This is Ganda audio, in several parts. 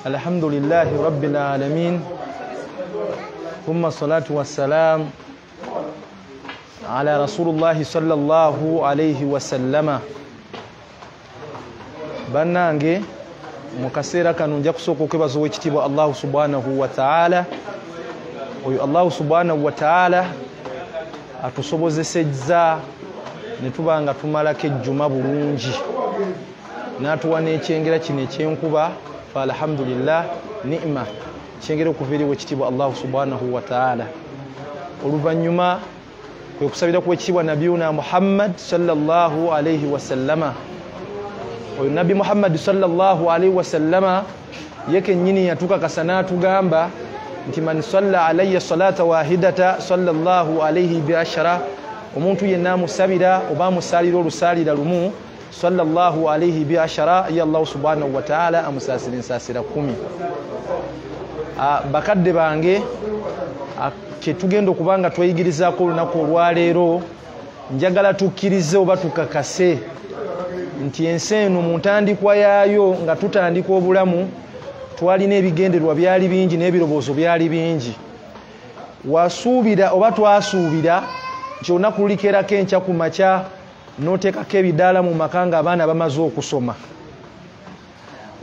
الحمد لله رب العالمين ثم الصلاة والسلام على رسول الله صلى الله عليه وسلم. bannange mu kaseera kano nja kusooka okwebaza ow'ekitiibwa allahu subhanahu wa ta'ala. Oyo allahu subhanahu wa ta'ala atusobozesezza ne tuba nga tumalako ejjuma bulungi, n'atuwa n'ekyengera kino ekyenkuba. Fa alhamdulillah ni'ma kyengera okuva eri ow'ekitiibwa allahu subhanahu wa ta'ala. Oluvannyuma kwe kusabira ku w'ekitiibwa nabiyuna Muhammad sallallahu alayhi wa sallama. Oyo Nabi Muhammad sallallahu alayhi wa sallama yeke nyini yatukakasa n'atugamba nti man salla alayya salata wahidata sallallahu alayhi bi ashara, omuntu yenna amusabira oba amusalira olusalira lumu sallallahu alayhi bi ashara, ya Allah subhanahu wa ta'ala amusasira ensasira 10. Bakadde bange kyetugenda okubanga tweyigirizaako olunaku olwaleero, njagala tukkirize oba tukakase nti ensi eno mu ntandikwa yaayo nga tutandika obulamu twalina ebigenderwa byali bingi n'ebirowoozo byali bingi. Wasuubira oba twasuubira nti olunaku lulikerako enkya ku makya n'oteekako ebidaala mu maka nga abaana bamaze okusoma.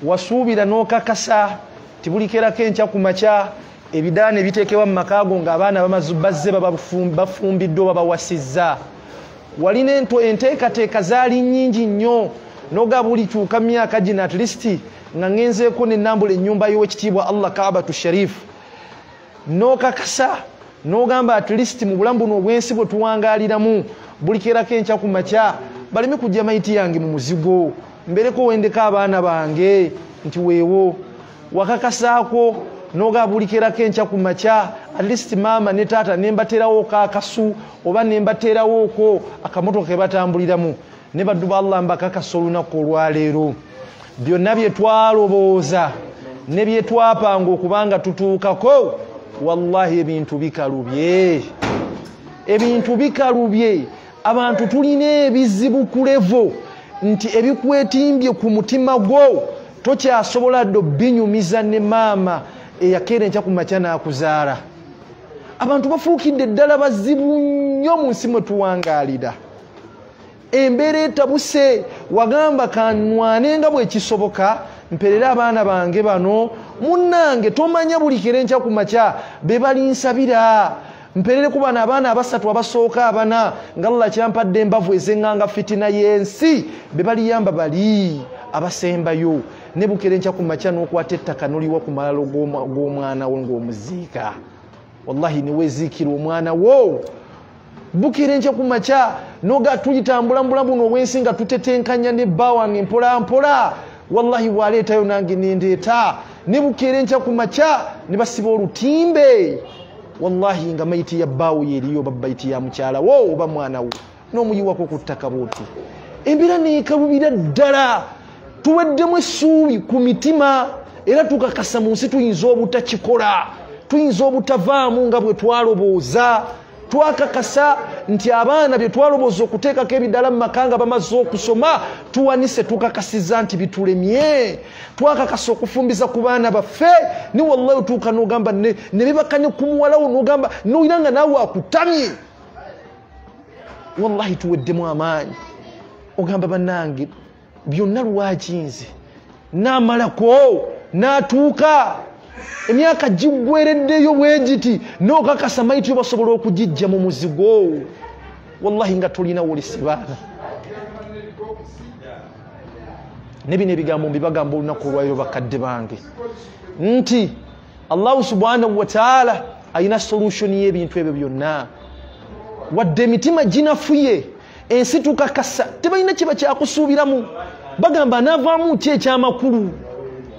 Wasuubira n'okakasa nti bulikerako enkya ku makya ebidaala ne biteekebwa mu maka ago nga abaana bazze bafumbiddwa oba bawasizza. Walina enteekateeka zaali nnyingi nnyo, noga buli kyuka myaka gino at least nga ngenzeeko ne nambula ennyumba y'owekitiibwa Allah Kaabatu Sharif, n'okakasa n'ogamba at least mu bulamu buno obwensi bwe tuwangaaliramu bulikerako enkya ku makya baleme kujja mayiti yange mu muzigo, mbereko wendeka abaana bange nti weewo. Wakakasaako noga bulikerako enkya ku makya at least maama ne taata nembaterawo kaakasu oba nembaterawooko akamotoka ke batambuliramu. Ne baddu ba Allah mbakakasa olunaku olwaleero, byonna bye twalowooza ne bye twapanga okubanga tutuukako, wallahi ebintu bikalubye, ebintu bikalubye. Abantu tulina ebizibu ku levo nti ebikwetimbye ku mutima gwo tokyasobola ddo binyumiza ne maama eyakeera enkya ku makya n'akuzaala. Abantu bafuukidde ddala bazibu nnyo mu nsi mwe tuwangaalira. Embeera etabuse, wagamba kanwane nga bwe kisoboka mperera abaana bange bano, munnange tomanya bulikira enkya ku makya be balinsabira. Mperere ku bano abaana abasatu abasooka abana nga Allah kyampadde embavu ezenganga fitina y'ensi be baliyamba bali abasembayo. Ne bukira enkya ku makya n'okwata ettaka n'oliwa ku malalo g'omwana wo ng'omuziika. Wallahi ne weziikira omwana wo. Bukira enkya ku makya noga tuyitambula mbula buno obwensi nga tutetenkanya ne bba wange mpola mpola. Wallahi waleetayo nange nendeeta. Ne bukira enkya ku makya ne basiba olutimbe. Wallahi nga mayiti ya bbaawo yeriyo oba bayiti ya mukyala wo oba mwana wo n'omuyiwako ku ttaka bwoti. Embeera neekalubira ddala, tuweddemu essuubi ku mitima era tukakasa mu nsi tuyinza obutakikola, tuyinza obutavaamu nga bwe twalobooza. Twakakasa nti abaana bye twalobooza okuteekako ebiddala mu maka nga bamaze okusoma tuwanise tukakasiza nti bitulemye. Twakakasa okufumbiza ku baana baffe ni wallahi otuuka n'ogamba ne bibakanye ku muwalawo n'ogamba n'oyira nga naawe akutamye. Wallahi tuweddemu amaanyi. Ogamba bannange byonna lwaki nze n'amalako n'atuuka emyaka giggwereddeyo bwegiti n'okakasa mayiti basobola okugijja mu muzigo. Wallahi nga tulina wolisibaana. Ne bino ebigambo mbibagamba olunaku olwaleero bakadde bange nti Allahu subhanahu wa ta'ala ayina solution y'ebintu ebyo byonna. Wadde emitima ginafuye, ensi tukakasa tebalina kiba kyakusuubiramu. Bagamba anaavaamu ki ekyamakulu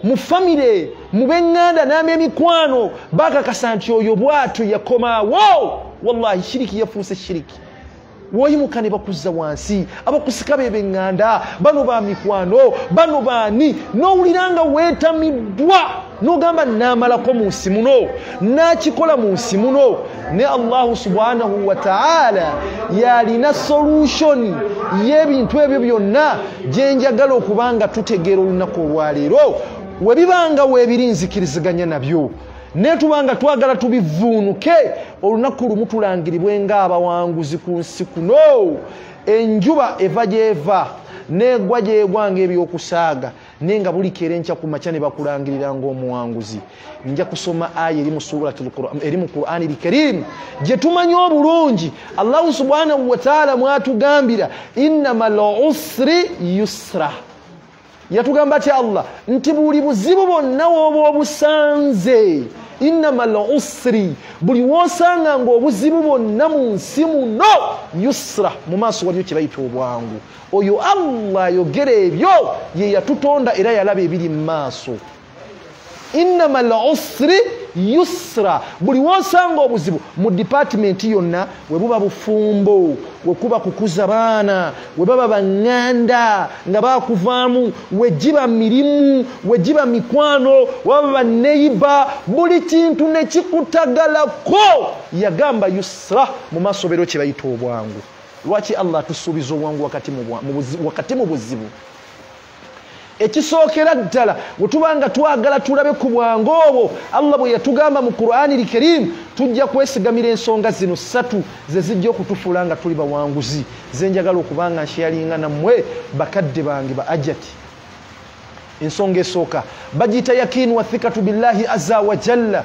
mu famire mu b'eŋŋanda n'ab'emikwano bakakasa nti oyo bw'atyo yakomaawo. Wallahi shiriki yafuuse shiriki. Woyimuka ne bakuzza wansi, abakusika be b'eŋŋanda, bano ba mikwano, bano baani, n'owulira nga weetamiddwa n'ogamba naamalako mu nsi muno, n'akikola mu nsi muno. Ne Allahu subhanahu wa ta'ala yalina solution y'ebintu ebyo byonna gye njagala okubanga tutegeera olunaku olwaleero. webibanga webirinzikiriziganya nabyo netubanga twagala tubivuunuke olunaku lumu tulangiribwe ng'abawanguzi ku nsi kuno enjuba eva gyeva negwa gyegwa ng'ebyokusaaga nenga buli kere nkya ku makya ne bakulangirira ng'omuwanguzi. Nja kusoma aya eri mu suratul Qur'an eri mu Qur'ani al-Karim gye tumanyi obulungi Allah subhanahu wa ta'ala mwatugambira innamal usri yusra. Yatugamba ati Allah nti buli buzibu bonna woba obusanze innamal usri buli wosanga ng'obuzibu bonna mu nsi muno yusra mu maaso waliyo kye bayita obwangu. Oyo Allah ayogera ebyo ye yatutonda era yalaba ebiri mu maaso. Innamal usri yusra buli wosanga obuzibu mu department yonna we buba bufumbo we kuba kukuza baana we baba banganda nga bakuvaamu we jiba mirimu we jiba mikwano waba neiba buli kintu ne kikutagalako yagamba yusra mu maaso bero kye bayita obwangu. Lwaki Allah tusuubiza obwangu wakati mu buzibu? Ekisookera ddala bwe tubanga twagala tulabe ku bwangu obwo Allah bwe yatugamba mu Qur'ani al-Karim tujja kwesigamira ensonga zino 3 ze zijja okutufuula nga tuli bawanguzi zenjagala okubanga nsharinga nammwe bakadde bange ba ajati. Ensonga esooka bagita yakini wa thikatu billahi azza wa jalla.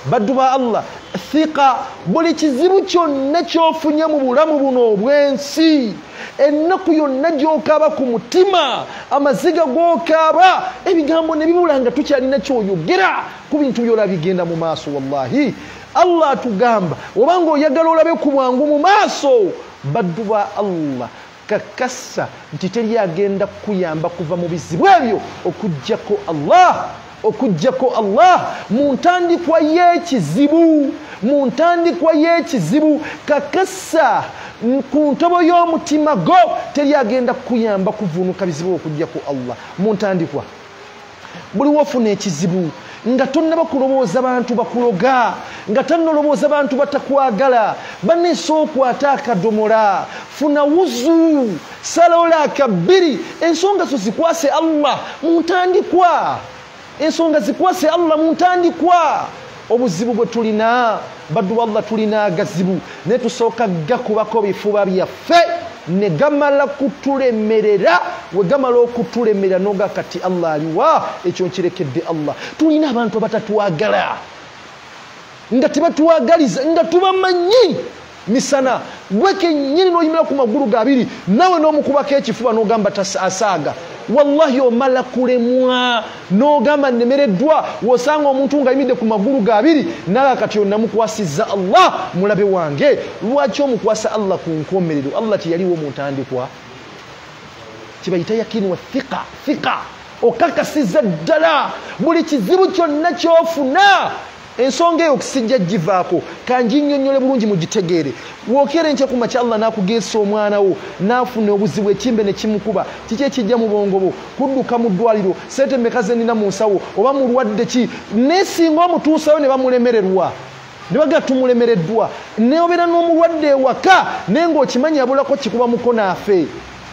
Baddu ba Allah thika buli kizibu kyonna kyofunye mu bulamu buno obwensi ennaku yonna gy'okaaba ku mutima amaziga g'okaaba ebigambo ne bibula nga tukyalina kyoyogera ku bintu by'ola bigenda mu maaso. Wallahi Allah atugamba obanga oyagala olabe ku bwangu mu maaso baddu ba Allah kakassa nti teri agenda kuyamba kuva mu bizibu ebyo okujjako Allah. Okujjako Allah mu ntandikwa y'ekizibu kakassa ku ntobo y'omutima go teri agenda kuyamba kuvuunuka bizibu okujjako Allah mu ntandikwa. Buli wofuna ekizibu nga tonnaba kulowooza bantu bakuloga nga tannolobooza bantu batakwagala baneesa okwata akadomola funa wuzu salola akabbiri ensonga zo zikwase Allah mu ntandikwa. Ensonga zikwase Allah mu ntandikwa. Obuzibu bwe tulina baddu Allah tulina agazibu ne tusooka gakubako bifuba byaffe ne gamala kutulemerera we gamala okutulemerera noga kati Allah aliwa ekyo nkirekedde Allah. Tulina abantu abatatwagala nga tebatwagaliza nga tubamanyi misana gwe kennyini n'oyimira ku magulu gabiri nawe n'omukubako ekifuba n'ogamba asaaga. Wallahi omala kulemwa n'ogamba nnemereddwa wosanga omuntu nga ayimidde ku magulu gabiri naga kati yonna mukwasizza Allah mulabe wange. Lwaki omukwasa Allah ku nkomerero? Allah teyaliwo mu ntandikwa. Kibayita yakini wa thika okakasiza ddala buli kizibu kyonna kyofuna. Ensonga eyo okusijja givaako kanginnyonnyole bulungi mugitegeere. Wookere nkya ku makya Allah n'akugeesa omwana wo n'afuna obuzibu ekimbe ne kimukuba kiki ekijja mu bongo bo kudduka mu ddwaliro sente mmeka ze nnina mu nsawo oba mulwadde ki nesinga omutuusayo ne bamulemererwa ne baga tumulemereddwa neobeera n'omulwadde ewaka naye ng'okimanyi abulako kikuba mukono afe.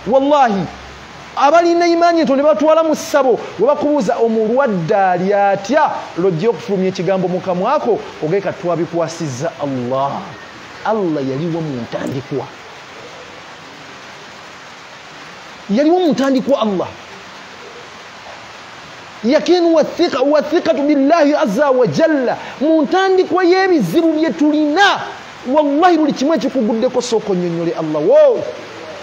Wallahi abalina imaani ento ne batwala mu ssabo we bakubuuza omulwadde ali atya lojja okufulumya ekigambo mu kamwako ogeeka twabikwasizza Allah. Allah yaliwo mu ntandikwa. Yaliwo mu ntandikwa Allah. Yakinu wa thikatu billahi azza wa jalla mu ntandikwa y'ebizibu bye tulina. Wallahi buli kimu ekikuguddeko sooka onnyonnyole Allah wo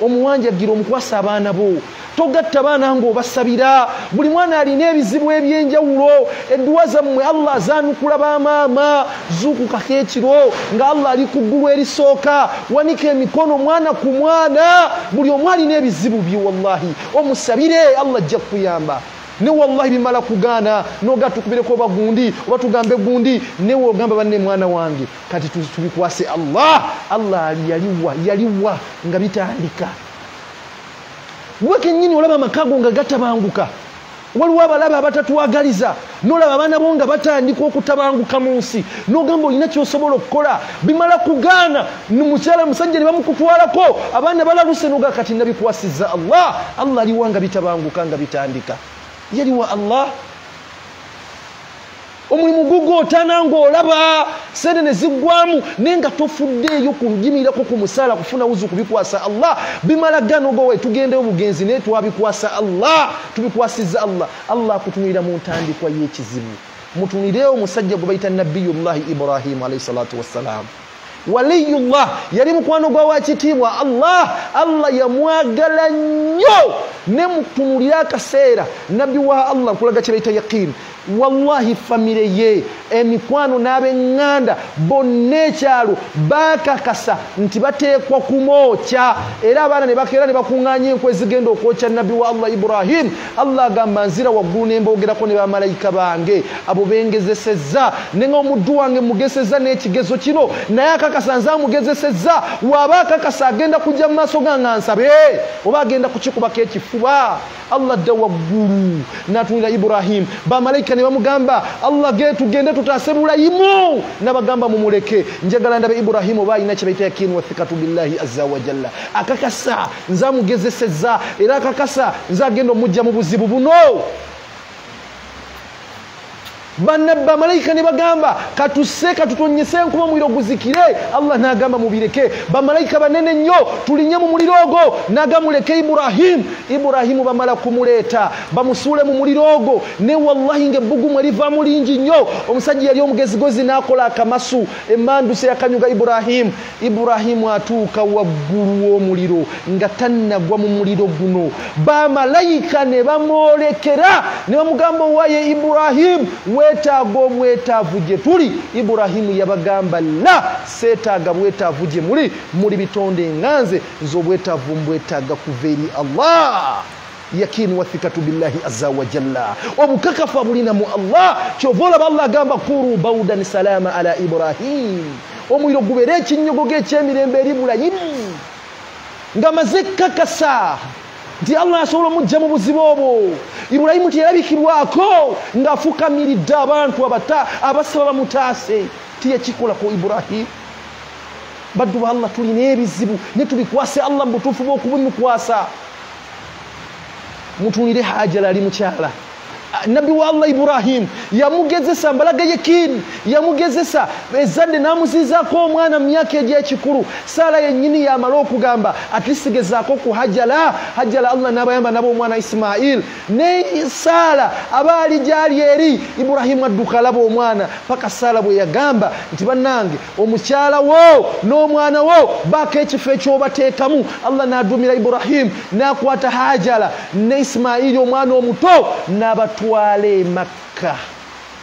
omuwanjagira omukwasa abaana bo togatta baana ng'obasabira. Buli mwana alina ebizibu ebyenjawulo edduwa zammwe Allah azaanukula bamaama zuukukako ekiro nga Allah ali ku ggulu erisooka wanika emikono mwana ku mwana. Buli omu alina ebizibu bye. Wallahi omusabire Allah ajja kukuyamba. Ne wallahi bimala kugaana noga tukubireko bagundi oba tugambe gundi ne wogamba banne mwana wange kati tubikwase Allah. Allah yaliwa nga bitandika. Gwe kennyini olaba amakago nga gatabanguka waliwo abalaba abatatwagaliza n'olaba abaana bo nga batandika okutabanguka mu nsi n'ogamba olina ky'osobola okukola bimala kugaana mukyala musajja ne bamukutwalako abaana balaluse n'oga kati nabikwasizza Allah. Allah aliwa nga bitabanguka nga bitandika. Yaliwa Allah omulimu gugotana ng'olaba sente ne ziggwamu naye nga tofuddeeyo kugimirako ku musaala kufuna wuzu kubikwasa Allah bimala ganogowe tugendeyo bugenzi naye twabikwasa Allah tubikwasizza Allah akutunulira mu ntandikwa y'ekizibu mutunulireo omusajja gwe bayita nabiyullahi Ibrahim alayhi salatu wassalam waliyullah yali mukwano gwa wakitiibwa Allah yamwagala nnyo ne mutunulira akaseera nabbi wa Allah kulaga kye bayita yaqin wallahi famire ye emikwano n'ab'eŋŋanda bonna ekyalo bakakasa nti bateekwa kumwokya era abaana ne bakeera ne bakuŋŋaanya enkwe zigenda okwokya nabbi wa Allah Ibrahim Allah agamba nzira waggulu ne mboogerako ne bamalayika bange abo bengezesezza ne nga omuddu wange mugezesezza n'ekigezo kino naye akakasa nze amugezesezza waaba akakasa agenda kujja mu maaso gange ansabe oba agenda kukikubako ekifuba Allah dda waggulu n'atunulira Ibrahim bamalayika ne bamugamba Allah tugende tutaase bulayimu n'abagamba mumuleke njagala ndabe Ibrahim oba alina kye bayita yakini wa thikatu billahi azza wa jalla akakasa nze amugezesezza era akakasa nze agenda omujja mu buzibu buno banabba malayika ne bagamba katuse katutonyese enkuba muliro guzikire Allah n'agamba mubireke bamalayika banene nnyo tulinye mu muliro ogwo n'agamuleke Ibrahim bamala kumuleeta bamusuule mu muliro ogwo ne wallahi ng'ebbugumu erivaamu lingi nnyo omusajja yali omugezigozi n'akola akamasu emmanduse yakanyuga Ibrahim atuuka waggulu w'omuliro nga tannagwa mu muliro guno bamalayika ne bamwolekera ne bamugamba owaye Ibrahim wetaaga obwetaavu gye tuli Ibrahim yabagamba la seetaaga bwetaavu gye muli bitonde enganze z'obwetaavu mbwetaaga kuva eri Allah yakini wa thikatu billahi azza wa jalla obukakafu bulina mu Allah kyova olaba Allah agamba kuru baudan salama ala Ibrahim omuliro gubeere ekinyogogo eky'emirembe eri bulayimu nga maze kakasa nti Allah asobola omujja mu buzibu obwo Ibrahim tiyalabikirwako ng'afukamiridde abantu abasaba bamutaase tiyakikolako Ibrahim baddu ba Allah tulina ebizibu ne tubikwase Allah mu butuufu bw'okubimukwasa mutunire Hajara ali mukyala nabbi wa Allah Ibrahim yamugezesa mbalaga yakini yamugezesa ezadde namuzizaako omwana mu myaka egy'ekikulu Sara yennyini yamala okugamba atisigezaako ku Hajara Allah n'abayamba nabo omwana Ismail ne Sara abaali gyali eri Ibrahim adduka alaba omwana paka Sara bwe yagamba nti bannange omukyala wo n'omwana wo baako ekifo ekyobateekamu Allah n'adumira Ibrahim n'akwata Hajara ne Ismail omwana omuto n'abatwale Makka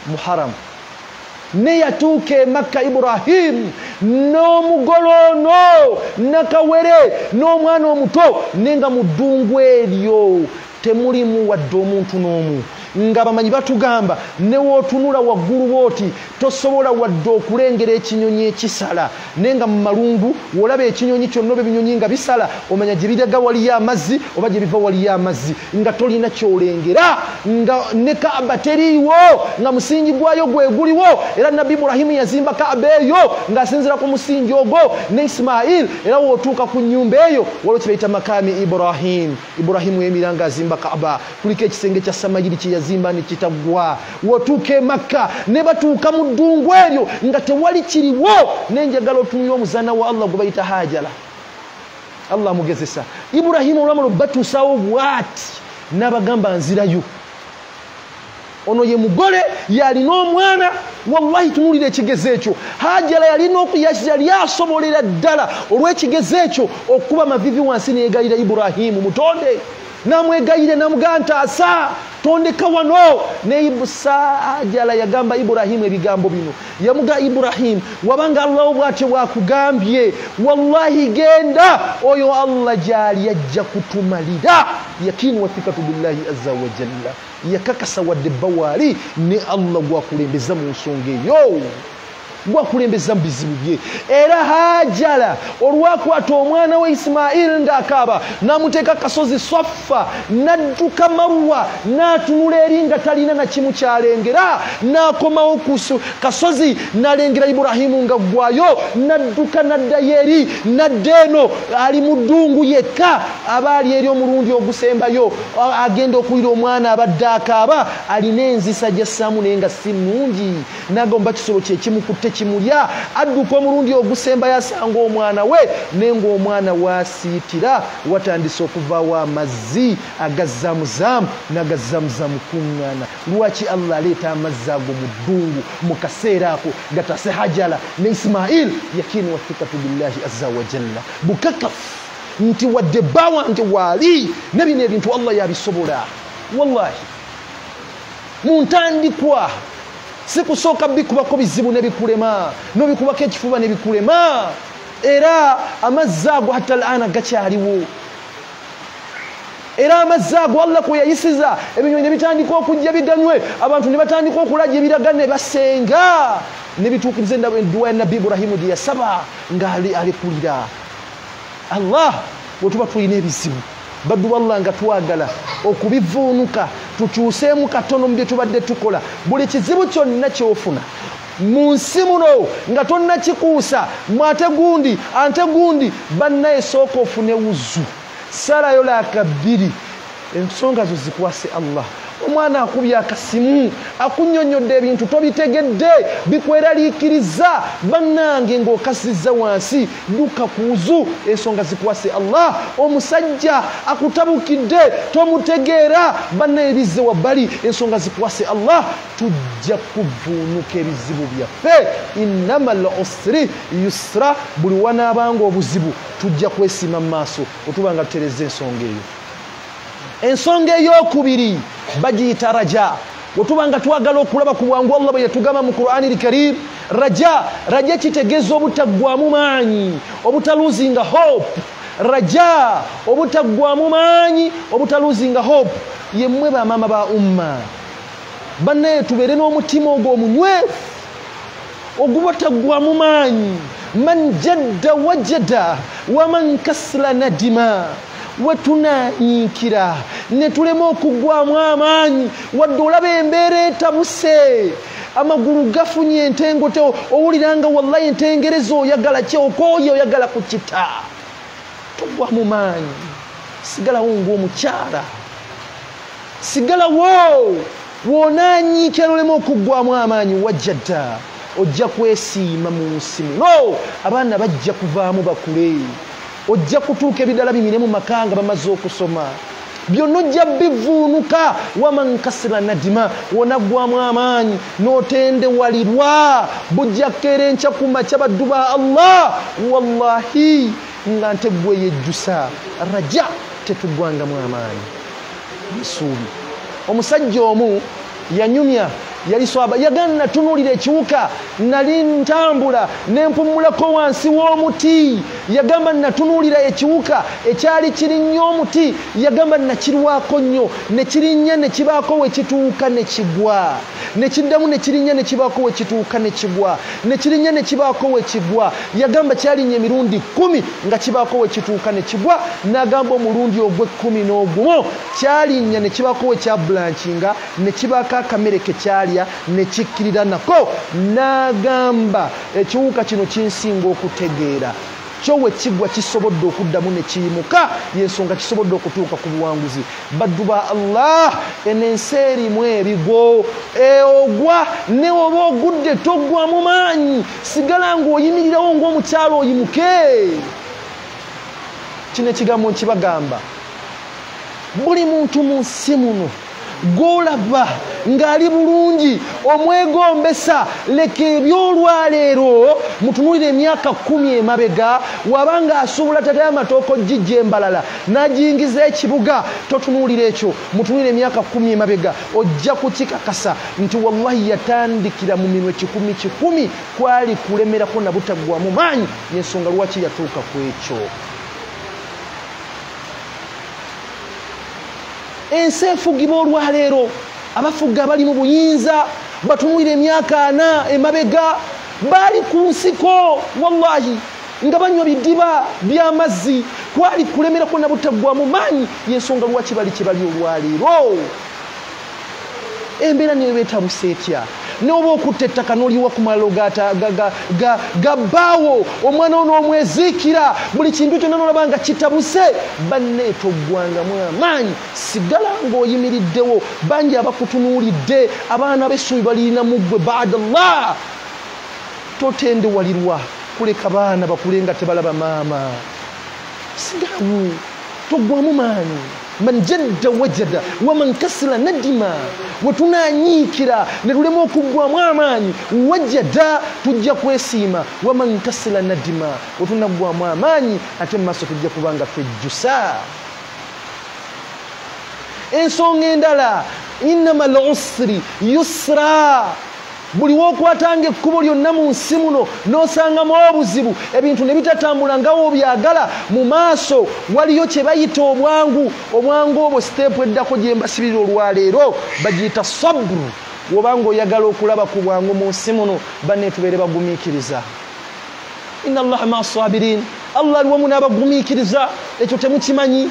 Muharram ne yatuuka Makka Ibrahim n'omugolono nakawere n'omwana omuto nenga mu ddungu eryo temulimu wadde omuntu n'omu nga bamanyi batugamba ne wootunula waggulu wooti tosobola wadde okulengera ekinyonyi ekisala nenga mu malungu wolaba ekinyonyi kyonna oba ebinyonyi nga bisala omanya gye biraga waliyo amazzi oba gye biva waliyo amazzi nga tolina kyolengera nga ne Kaaba teriiwo nga musingi gwayo gweguliwo era nabbi Ibrahim yazimba Kaaba eyo ng'asinzira ku musingi ogwo ne Ismail era wootuuka ku nnyumba eyo waliwo kye bayita makami Ibrahim yemira ng'azimba Kaaba kuliko ekisenge kya Samayiri kye yazimba ne kitagwa wotuuka Makka ne batuuka mu ddungu eryo nga tewali kiriwo n'enjagala otunula omuzaana wa Allah gwe bayita Hajara Allah amugezesa Ibrahim olwamala batuusaawo bw'ati n'abagamba nzirayo ono ye mugole yalina omwana wallahi tunulira ekigezo ekyo Hajara yali asobolera ddala olw'ekigezo ekyo okuba amavivi wansi neyegayira Ibrahim mutonde namwegayire namugantaasa tondeka wano ne Hajara yagamba Ibrahim ebigambo bino yamuga Ibrahim wabanga Allah bw'atyo bwakugambye wallahi genda oyo Allah gyali yajja kutumalira yakini wa thikatu billahi azza wa jalla yakakasa wadde bawaali ne Allah gwakulembeza mu nsonga eyo gwakulembeza mu bizibu bye. Era Hajara olwakwata omwana we Ismail ng'akaaba n'amuteeka kasozi Swafa n'adduka Marwa n'atunula eri nga talina na kimu kyalengera n'akomawo ku kasozi n'alengera Iburahimu nga ggwayo n'adduka n'addayo eri n'adda eno ali mu ddungu yekka abaali eri omulundi ogusembayo agenda okuwira omwana abadde akaaba alina enzisa gy'essaamu naye nga si nnungi n'agomba kisolo kye kimukutte kimulya adduka omulundi ogusembayo asanga omwana we naye ng'omwana waasiitira watandise okuvaawo amazzi agazzamuzamu n'agazzamuzamu kuŋŋaana. Lwaki Allah aleeta amazzi ago mu ddungu mu kaseera ako gatase Hajara ne Ismail yakini wa thikatu billahi azza wa jalla bukakafu nti wadde bba wange waali ne bino ebintu Allah yabisobola. Wallahi mu ntandikwa si kusooka bikubako bizibu ne bikulema n'obikubako ekifuba ne bikulema. Era amazzi ago hatta al'ana gakyaliwo. Era amazzi ago Allah kwe yayisiza ebinyonyi ne bitandika okujja biganywe abantu ne batandika okulajja ebiraga ne basenga ne bituukiriza edduwa ya Nabbi Iburahimu gye yasaba ng'ali alikulira. Allah bwe tuba tulina ebizibu baddu wallah nga twagala okubivuunuka tukyuseemu katono mu bye tubadde tukola. Buli kizibu kyonna kyofuna mu nsi muno nga tonna kikuusa mwate gundi ante gundi bannaye sooka ofune wuzu salayo lakabiri ensonga zo zikwase Allah. Omwana akubye akasimu akunnyonnyodde ebintu tobitegedde bikweraliikiriza bannange ng'okasizza wansi dduka kuuzu ensonga zikwase Allah. Omusajja akutabukidde tomutegeera bannaye bizze wabbali ensonga zikwase Allah. Tujja kuvuunuka ebizibu byaffe. Innamal usri yusra. Buli wanaabanga obuzibu tujja kwesiima mu maaso otuba nga tutereza ensonga eyo. Ensonga ey'okubiri bagiyita raja. Wetuba nga twagala okulaba ku bwangu Allah bwe yatugamba mu Qur'ani al-Karim. Raja kitegeeza obutaggwamu maanyi, obutaluzinga hope. Raja obutaggwamu maanyi, obutaluzinga hope. Yemmwe bamaama ba umma bannaye tubeere n'omutima ogwo omunywefu ogubataggwamu maanyi. Man jadda wajada wa man kasla nadima. Wetunayiikira ne tulema okuggwamu amaanyi wadde olaba embeera etabuse amagulu gafunye entengo te owulira nga wallahi entengerezo oyagala kyokooye oyagala kukita tuggwamu maanyi. Sigalawo ng'omukyala sigalawo wonaanyiikira olema okuggwamu amaanyi wajjadda ojja kwesiima mu nsi muno abaana bajja kuvaamu bakule ojja kutuuka ebidala bimire mu makanga bamaze okusoma byonna ojja bivuunuka. Waman kasira nadima wonaggwamu amaanyi n'otendewalirwa bujja kkeera enkya ku makya baddu ba Allah wallahi nga nte ggwe yejjusa raja tetuggwangamu amaanyi. Misuubi omusajja omu yanyumya yali swaba yagana tunulira ekiwuka nali ntambula nempumulako wansi w'omuti yagamba natunulira ekiwuka ekyali kirinnyo omuti yagamba nakirwako nnyo ne kirinnya ne kibaako we kituuka ne kigwa ne kiddamu ne kirinnya ne kibaako we kituuka ne kigwa ne kirinnya ne kibaako we kigwa yagamba kyalinnya emirundi 10 nga kibaako we kituuka ne kigwa n'agamba omulundi ogw'ekkumi n'ogumu kyalinnya ne kibaako we kya blanchinga ne kibaako akamere ke kyali ne kikkirira nako n'agamba ekiwuka kino kinsinga okutegeera kyo we kigwa kisobodde okuddamu ne kiyimuka yensonga kisobodde okutuuka ku buwanguzi. Baddu ba Allah enensi erimu ebigo ogwa ne oba ogudde toggwamu maanyi sigala ng'oyimirirawo ng'omukyalo oyimuke. Kino ekigambo nkibagamba buli muntu mu nsi muno golaba ngali bulungi omwegombesa leka ebyolwaleero mutunulire emyaka 10 emabega wabanga asobola tata y'amatooko jijje embalala najingiza ekibuga totunulire ekyo mutunulire emyaka 10 emabega ojja kukikakasa nti wallahi yatandikira mu minwe 10 kwali kulemerako na butaggwamu maanyi yensonga lwaki yatuuka ku ekyo. Ensi efugibwa olwaleero abafuga bali mu buyinza batunulira emyaka 4 emabega bali ku nsiko wallahi nga banywa bidiba by'amazzi kwali kulemerako na butaggwamu maanyi y'ensonga lwaki bali kye bali olwaleero embeera neyo beetabuse etya n'oba okutta ettaka n'oliwa ku malalo gabbaawo omwana ono omweziikira buli kintu kyonna n'olaba nga kitabuse banne toggwangamu amaanyi sigala ng'oyimiriddewo bangi abakutunuulidde abaana b'essuubi balirinamu ggwe baadallah totendewalirwa kuleka baana bakule nga tebalaba maama sigalawo toggwamu maanyi man jadda wajada waman kasira nadima wetunanyiikira ne tulema okuggwamu amaanyi wajada tujja kwesiima waman kasira nadima wetunaggwamu amaanyi ate mu maaso tujja kubanga twejjusa ensonga endala innama lusri yusra buli wokwatanga ekkubo lyonna mu nsi muno n'osangamu obuzibu ebintu ne bitatambula nga w'obyagala mu maaso waliyo kye bayita obwangu obwo siteepu eddako gye mbasibirira olwaleero bagiyita sabru wobanga oyagala okulaba ku bwangu mu nsi muno banne tubeere bagumiikiriza inna allaha maa sabirin allah ali wamu n'abagumiikiriza ekyo temukimanyi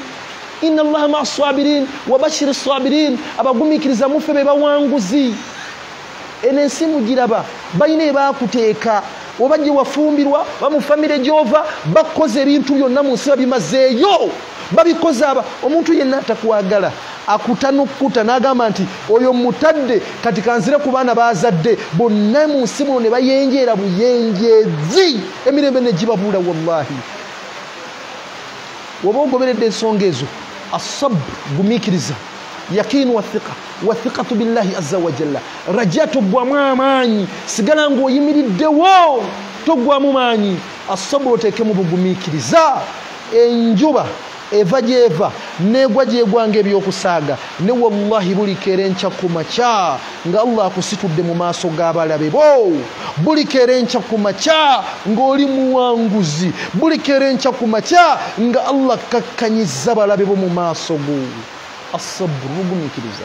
inna allaha maa sabirin wabashiri sabirin abagumiikiriza mufe be bawanguzi eno ensi mugiraba balina ebaakuteeka oba gye wafumbirwa bamufamire gyova bakoze ebintu byonna mu nsi babimazeeyo babikoze omuntu yenna atakwagala akutanukkuta n'agamba nti oyo mutadde kati kanzire ku baana bazadde bonna mu nsi muno ne bayenjeera buyenjeezi emirembe ne gibabuula wallahi woba ogoberedde ensonga ezo asabbu gumiikiriza yakini wathiqatu billahi azza wa jalla raja toggwamu amaanyi sigala ng'oyimiriddewo toggwamu maanyi asabbu oteekemu bugumiikiriza enjuba eva gyeva negwa gyegwanga ebyokusaaga ne wallahi bulikeera enkya ku makya nga allah akusitudde mu maaso g'abalabe bo bulikeera enkya ku makya ng'oli muwanguzi bulikeera enkya ku makya nga allah kakkanyiza balabe bo mu maaso go asabru bugumiikiriza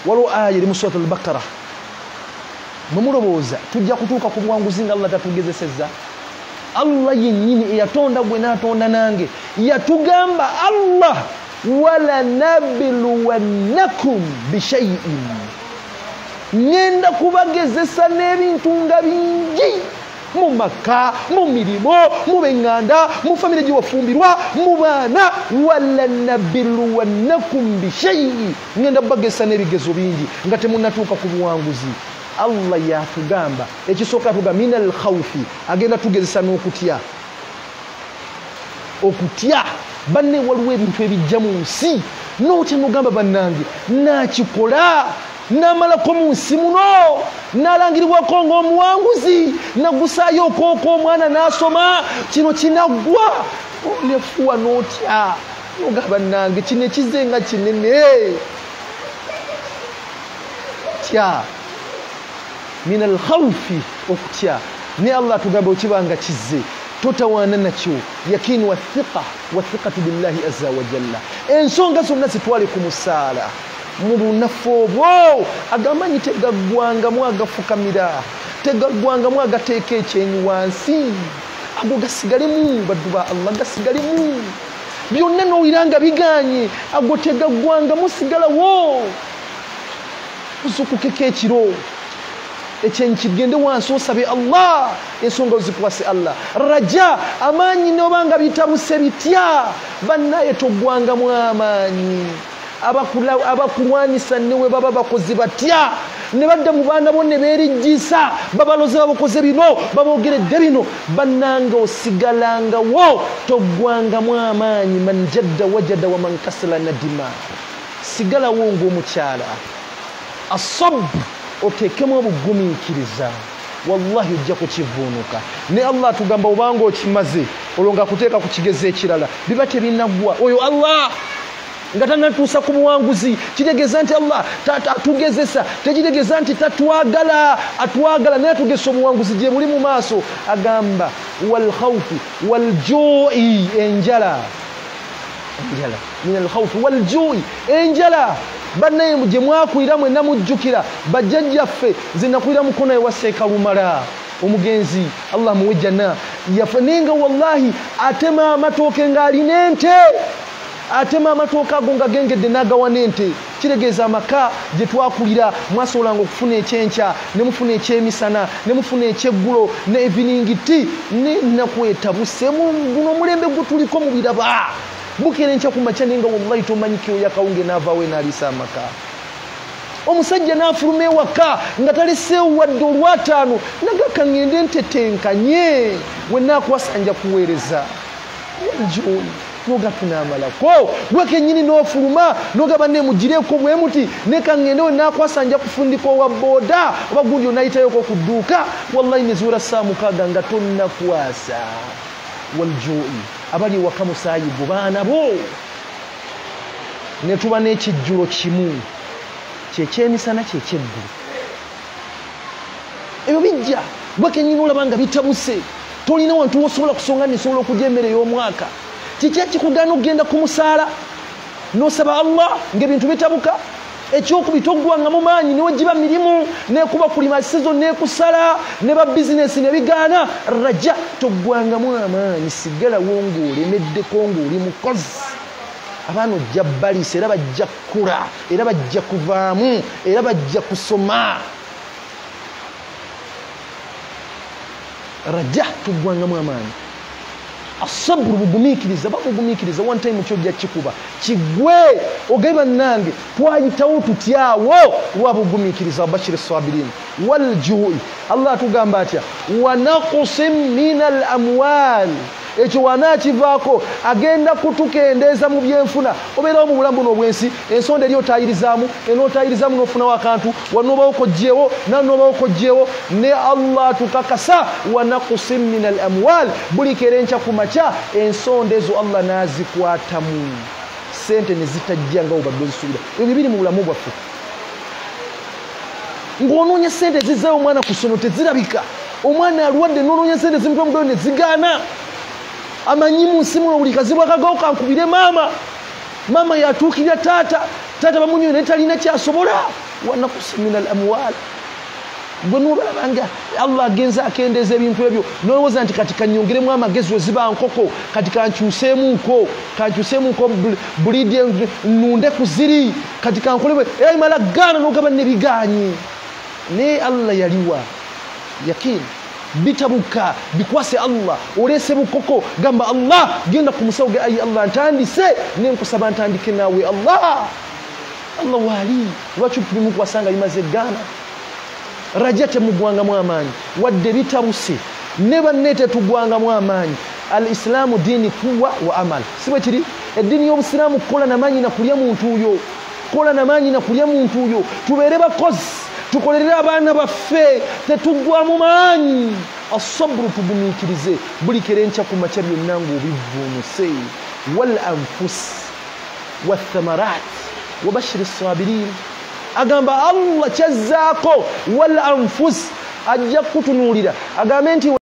waliwo aya eri mu surat al-Baqara mwemulowooza tujja kutuuka ku buwanguzi nga allah tatugezesezza allah yennyini eyatonda gwe n'atonda nange yatugamba allah walanabluwannakum bishayin ngenda kubagezesa n'ebintu nga bingi mu maka mu mirimu mu b'eŋŋanda mu famire gye wafumbirwa mu baana walanabluwannakum bishayin ngenda bagezesa n'ebigezo bingi nga temunnatuuka ku buwanguzi allah yatugamba ekisooka atugamba minal khawfi agenda tugezesa n'okutya banne waliwo ebintu ebijja mu nsi n'otya n'ogamba bannange nakikola n'amalako mu nsi muno n'alangiribwako ng'omuwanguzi nagusaayo okooko omwana n'asoma kino kinaggwa nefuwa n'otya n'ogamba bannange kino ekize nga kinene tya minal khawfi okutya ne allah tugamba okibanga kizze totawaana nakyo yakini wathiqatu billahi azza wa jalla ensonga zonna zitwale ku musaala mu lunafu obwo agamanyi tegaggwangamu agafukamira tegaggwangamu agateeka ekyenyi wansi ago gasigalemu baddu ba allah gasigalemu byonna n'owulira nga biganye ago tegaggwangamu sigalawo ozukukeka ekiro ekyenyi kigende wansi osabe allah ensonga ozikwase allah raja amaanyi n'obanga bitabuse bitya bannaye toggwangamu amaanyi abakulwanisa newe baba bakozi batya ne badda mu baana bo ne beerijjisa babaloze babakoze bino babogeredde bino bannanga osigalangawo toggwangamu amaanyi man jadda wajada wa man kasala nadima sigalawo ng'omukyala asabu oteekemu obugumiikiriza wallahi ojja kukivuunuka ne allah atugamba obanga okimaze olwo nga kuteeka ku kigezo ekirala biba tebinaggwa oyo allah nga tanatuusa ku buwanguzi kitegeeza nti allah atugezesa tekitegeeza nti tatwagala atwagala naye atugesa obuwanguzi gye buli mu maaso agamba walkhawfi waljui enjala enjala min alkhawfi waljui enjala bannaye gye mwakulira mwenna mujjukira bajjajjaffe nze nakulira mukono ewa Seekalumala omugenzi Allah muwe janna yafanenga wallahi atema amatooke ng'alina ente atema amatooke ago nga gengedde n'agawa n'ente kiregeeza amaka gye twakulira mwasobolanga okufuna ekyenkya ne mufuna ekyemisana ne mufuna ekyeggulo ne evening tea ne nakwetabuse guno omulembe gwe tuliko mu biraba bukera enkya ku makya naye nga wallahi tomanyikiro yakawunge n'avaawe n'aliisa amaka omusajja n'afuluma ewaka nga taleseewo wadde olwataano nagaka ngende ntetenkanye wenaakwasanja kuweereza waljoni noga tunamalako gwekennyini n'ofuluma noga banne mugireeko bwe muti nekangende wenaakwasanja kufundika owa booda oba gundi onaayitayoko ku dduuka wallahi nezuula saa mukaaga nga tonnakwasa waljoni abali ewaka musaayibu baana bo ne tuba n'ekijjulo kimu kyekyemisana kyekyeggulu ebyo bijja gwekennyini olaba nga bitabuse tolina wantu wosobola kusonga nesobola okujja emmere y'omwaka kiki ekikugaana okugenda ku musaala n'osaba Allah ng'ebintu bitabuka ekyokubita oggwangamu maanyi niwe giba mirimu nekuba kulima season nekusala ne ba bizinesi ne bigaana raja toggwangamu amaanyi sigalawo ng'olemeddeko ng'oli mukozi abaana ojja balisa era bajja kkula era bajja kuvaamu era bajja kusoma raja toggwangamu amaanyi asabru bugumikiriza bagumikiriza one time kyojja kikuba kigwe ogeba nange twayitawo tutyawo lwabugumikiriza bashir sabirin waljui Allah atugamba atya wa naqsim min al amwal ekyo wanaakivaako agenda kutukendeeza mu byenfuna obeerawo mu bulamu buno obwensi ensonda eri otayirizaamu enootayirizaamu n'ofunawo akantu wanoobawo kojjeewo nanoobawo kojjeewo ne Allah atukakasa wanakusim min al amwal buli kera enkya ku makya ensonda ezo Allah n'azikwatamu sente ne zitajja nga obadde ozisuubira ebyo biri mu bulamu bwaffe ng'onoonya sente zizaayo omwana ku ssomero tezirabika omwana alwadde n'onoonya sente zimutwa omudolo ne zigaana amanyi mu nsi muno buli kazibu akagawo kankubire maama yatuukirira taata bamunyoye naye talina kyasobola wanakusimina al amwal gwe nobalabanga Allah agenza akendeeza ebintu ebyo nolowooza nti kati kanyongeremu amagezi weziba nkoko kati kankyuseemuko bulidi nunde ku ziri kati kankolebwe era imala gaana nogaba nebigaanyi naye Allah yaliwa yakini bitabuka bikwase Allah olese bukoko gamba Allah genda ku musawo ge ayi Allah ntandise nenkusaba ntandike nawe Allah wali lwaki tulimu kwasanga bimaze gana raja temugwangamu amaanyi wadde bitabuse ne bannete tugwangamu amaanyi al islamu dini kuwa wa amal sibwe kiri edini y'obusilamu kola namanyi na kulya muntu uyo tubeere bakozi tukolerere abaana baffe tetuggwamu maanyi asabru tugumikirize buli kera enkya ku makya byonna ng'obivuunuse wal anfus wathamarat wabashiri sabirin agamba Allah kyazzaako wal anfus ajja kutunuulira agambe nti